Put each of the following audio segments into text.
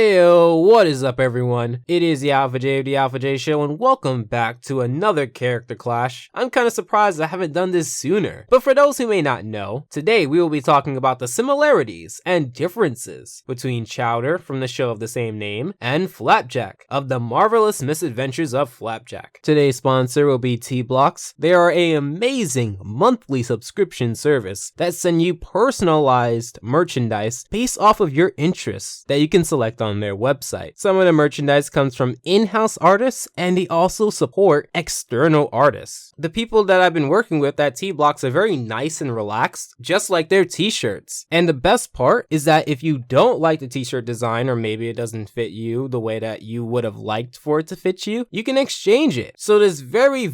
Heyo, what is up everyone? It is the ALPHAJAY of the ALPHAJAY Show and welcome back to another character clash. I'm kinda surprised I haven't done this sooner, but for those who may not know, today we will be talking about the similarities and differences between Chowder from the show of the same name and Flapjack of the marvelous misadventures of Flapjack. Today's sponsor will be T-Blocks. They are an amazing monthly subscription service that send you personalized merchandise based off of your interests that you can select on their website. Some of the merchandise comes from in-house artists and they also support external artists. The people that I've been working with at T-Blocks are very nice and relaxed, just like their t-shirts. And the best part is that if you don't like the t-shirt design or maybe it doesn't fit you the way that you would have liked for it to fit you, you can exchange it. So there's very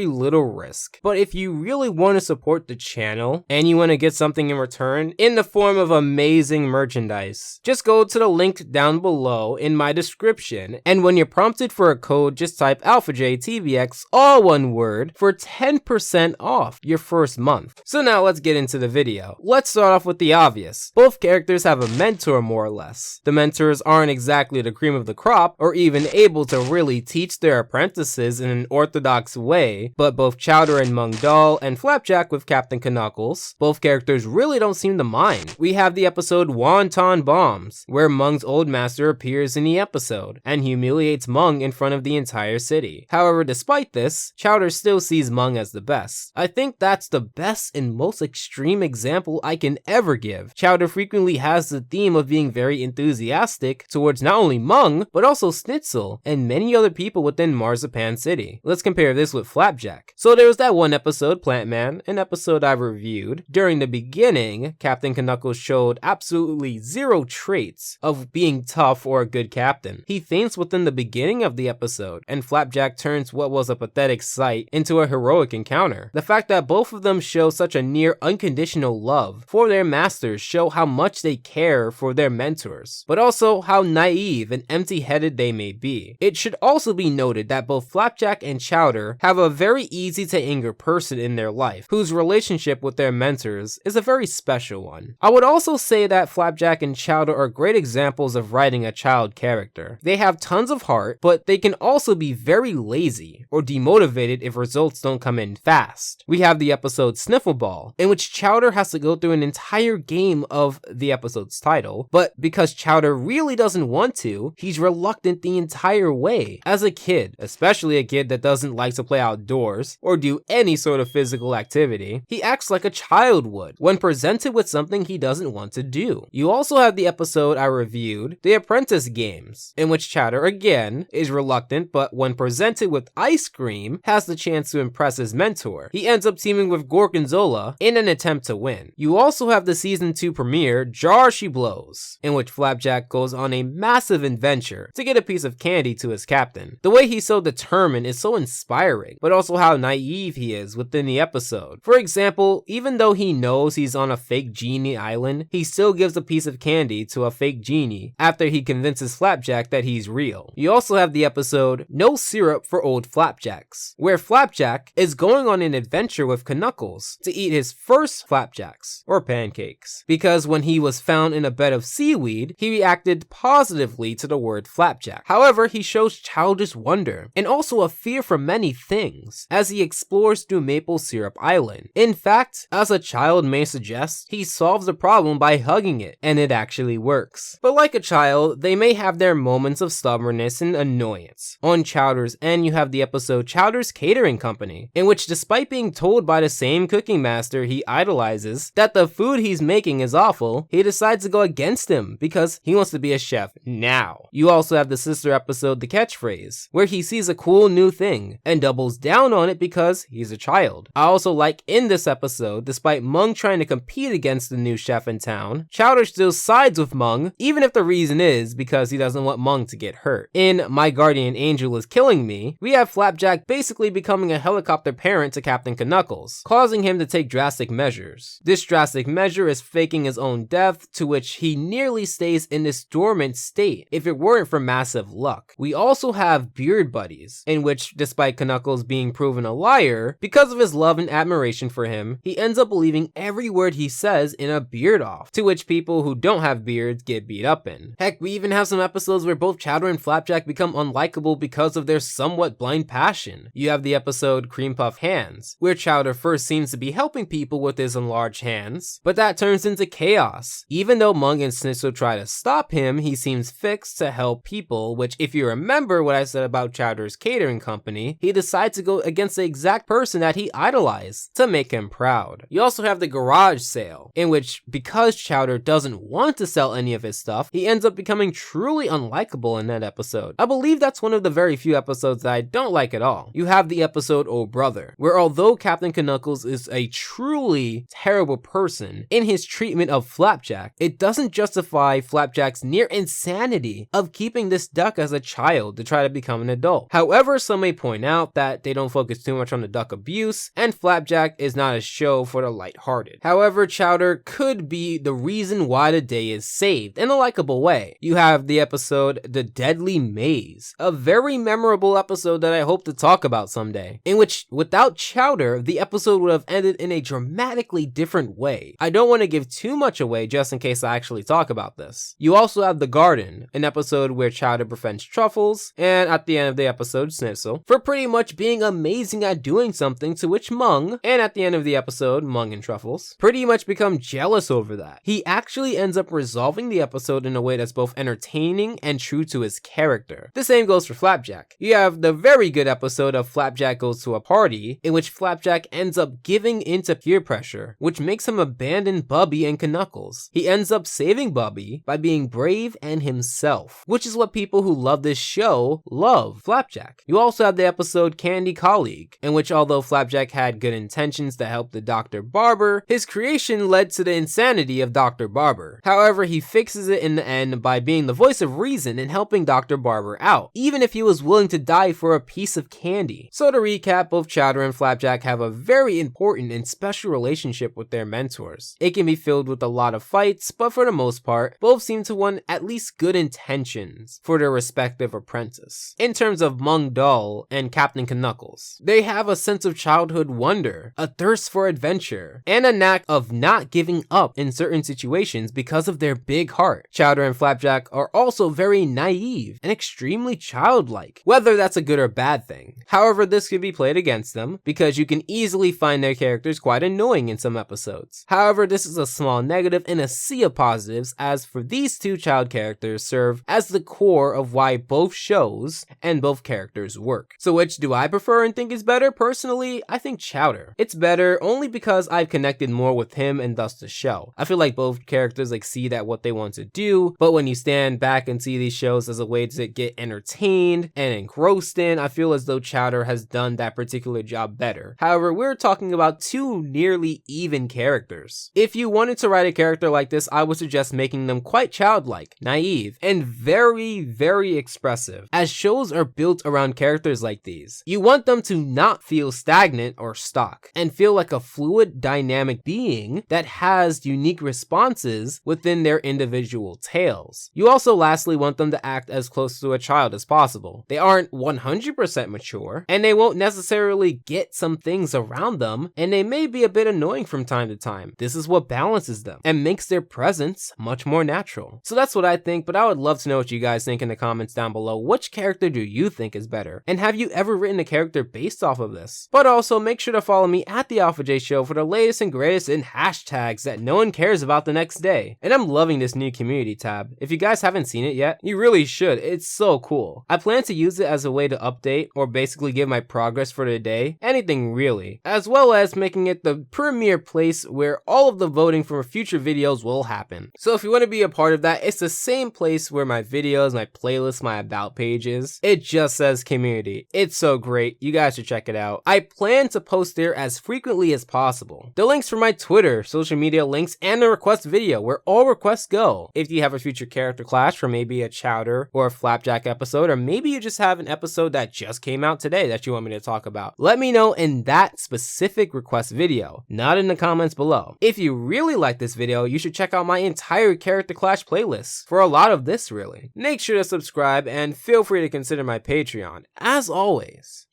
little risk. But if you really want to support the channel and you want to get something in return in the form of amazing merchandise, just go to the link down below in my description, and when you're prompted for a code, just type ALPHAJYTBX, all one word, for 10% off your first month. So now let's get into the video. Let's start off with the obvious. Both characters have a mentor more or less. The mentors aren't exactly the cream of the crop or even able to really teach their apprentices in an orthodox way, but both Chowder and Mung Daal and Flapjack with Captain Knuckles, both characters really don't seem to mind. We have the episode Wonton Bombs, where Mung's old master appears in the episode and humiliates Mung in front of the entire city. However, despite this, Chowder still sees Mung as the best. I think that's the best and most extreme example I can ever give. Chowder frequently has the theme of being very enthusiastic towards not only Mung, but also Shnitzel and many other people within Marzipan City. Let's compare this with Flapjack. So there was that one episode, Plant Man, an episode I reviewed. During the beginning, Captain Knuckles showed absolutely zero traits of being tough or a good captain. He faints within the beginning of the episode, and Flapjack turns what was a pathetic sight into a heroic encounter. The fact that both of them show such a near unconditional love for their masters show how much they care for their mentors, but also how naive and empty-headed they may be. It should also be noted that both Flapjack and Chowder have a very easy to anger person in their life, whose relationship with their mentors is a very special one. I would also say that Flapjack and Chowder are great examples of writing a child character. They have tons of heart, but they can also be very lazy or demotivated if results don't come in fast. We have the episode Sniffle Ball, in which Chowder has to go through an entire game of the episode's title, but because Chowder really doesn't want to, he's reluctant the entire way. As a kid, especially a kid that doesn't like to play outdoors or do any sort of physical activity, he acts like a child would when presented with something he doesn't want to do. You also have the episode I reviewed, The Apprentice Games, in which Chowder again is reluctant, but when presented with ice cream, has the chance to impress his mentor. He ends up teaming with Gorgonzola in an attempt to win. You also have the season 2 premiere, Jar She Blows, in which Flapjack goes on a massive adventure to get a piece of candy to his captain. The way he's so determined is so inspiring, but also how naive he is within the episode. For example, even though he knows he's on a fake genie island, he still gives a piece of candy to a fake genie after he convinces Flapjack that he's real. You also have the episode No Syrup for Old Flapjacks, where Flapjack is going on an adventure with Knuckles to eat his first flapjacks, or pancakes, because when he was found in a bed of seaweed, he reacted positively to the word flapjack. However, he shows childish wonder and also a fear for many things as he explores through Maple Syrup Island. In fact, as a child may suggest, he solves the problem by hugging it, and it actually works. But like a child, they may have their moments of stubbornness and annoyance. On Chowder's end, you have the episode Chowder's Catering Company, in which despite being told by the same cooking master he idolizes that the food he's making is awful, he decides to go against him because he wants to be a chef now. You also have the sister episode The Catchphrase, where he sees a cool new thing and doubles down on it because he's a child. I also like in this episode, despite Mung trying to compete against the new chef in town, Chowder still sides with Mung, even if the reason is because he doesn't want Mung to get hurt. In My Guardian Angel Is Killing Me, we have Flapjack basically becoming a helicopter parent to Captain Knuckles, causing him to take drastic measures. This drastic measure is faking his own death, to which he nearly stays in this dormant state if it weren't for massive luck. We also have Beard Buddies, in which despite Knuckles being proven a liar, because of his love and admiration for him, he ends up believing every word he says in a beard off, to which people who don't have beards get beat up in. Heck, we even have some episodes where both Chowder and Flapjack become unlikable because of their somewhat blind passion. You have the episode Cream Puff Hands, where Chowder first seems to be helping people with his enlarged hands, but that turns into chaos. Even though Mung and Shnitzel try to stop him, he seems fixed to help people, which if you remember what I said about Chowder's catering company, he decides to go against the exact person that he idolized to make him proud. You also have the garage sale, in which because Chowder doesn't want to sell any of his stuff, he ends up becoming truly unlikable in that episode. I believe that's one of the very few episodes that I don't like at all. You have the episode Oh Brother, where although Captain Knuckles is a truly terrible person in his treatment of Flapjack, it doesn't justify Flapjack's near insanity of keeping this duck as a child to try to become an adult. However, some may point out that they don't focus too much on the duck abuse, and Flapjack is not a show for the lighthearted. However, Chowder could be the reason why the day is saved in a likable way. You have the episode The Deadly Maze, a very memorable episode that I hope to talk about someday, in which without Chowder, the episode would have ended in a dramatically different way. I don't want to give too much away just in case I actually talk about this. You also have The Garden, an episode where Chowder befriends Truffles, and at the end of the episode, Shnitzel, for pretty much being amazing at doing something, to which Mung, and at the end of the episode, Mung and Truffles, pretty much become jealous over that. He actually ends up resolving the episode in a way that's both entertaining and true to his character. The same goes for Flapjack. You have the very good episode of Flapjack Goes to a Party, in which Flapjack ends up giving into peer pressure, which makes him abandon Bubby and Knuckles. He ends up saving Bubby by being brave and himself, which is what people who love this show love Flapjack. You also have the episode Candy Colleague, in which although Flapjack had good intentions to help the Dr. Barber, his creation led to the insanity of Dr. Barber. However, he fixes it in the end by being the voice of reason and helping Dr. Barber out, even if he was willing to die for a piece of candy. So to recap, both Chowder and Flapjack have a very important and special relationship with their mentors. It can be filled with a lot of fights, but for the most part, both seem to want at least good intentions for their respective apprentice. In terms of Mung Daal and Captain Knuckles, they have a sense of childhood wonder, a thirst for adventure, and a knack of not giving up in certain situations because of their big heart. Chowder and Flapjack are also very naive and extremely childlike, whether that's a good or bad thing. However, this could be played against them because you can easily find their characters quite annoying in some episodes. However, this is a small negative in a sea of positives, as for these two child characters serve as the core of why both shows and both characters work. So which do I prefer and think is better? Personally, I think Chowder. It's better only because I've connected more with him and thus the show. I feel like both characters exceed at what they want to do, but when you stand back and see these shows as a way to get entertained and engrossed in, I feel as though Chowder has done that particular job better. However, we're talking about two nearly even characters. If you wanted to write a character like this, I would suggest making them quite childlike, naive, and very expressive, as shows are built around characters like these. You want them to not feel stagnant or stock, and feel like a fluid, dynamic being that has unique responses within their individual tales. You also lastly want them to act as close to a child as possible. They aren't 100% mature, and they won't necessarily get some things around them, and they may be a bit annoying from time to time. This is what balances them and makes their presence much more natural. So that's what I think, but I would love to know what you guys think in the comments down below. Which character do you think is better? And have you ever written a character based off of this? But also make sure to follow me at the ALPHAJ Show for the latest and greatest in hashtags that no one cares about the next day. And I'm loving this new community tab. If you guys haven't seen it yet, you really should. It's so cool. I plan to use it as a way to update or basically give my progress for the day, anything really, as well as making it the premier place where all of the voting for future videos will happen. So if you want to be a part of that, it's the same place where my videos, my playlists, my about pages, it just says community. It's so great. You guys should check it out. I plan to post there as frequently as possible. The links for my Twitter, social media links, and the request video where all requests go. If you have a future character clash for maybe a Chowder or a Flapjack episode, or maybe you just have an episode that just came out today that you want me to talk about, let me know in that specific request video, not in the comments below. If you really like this video, you should check out my entire character clash playlist for a lot of this really. Make sure to subscribe and feel free to consider my Patreon. As always,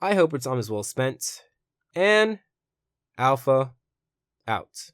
I hope your time is well spent, and Alpha out.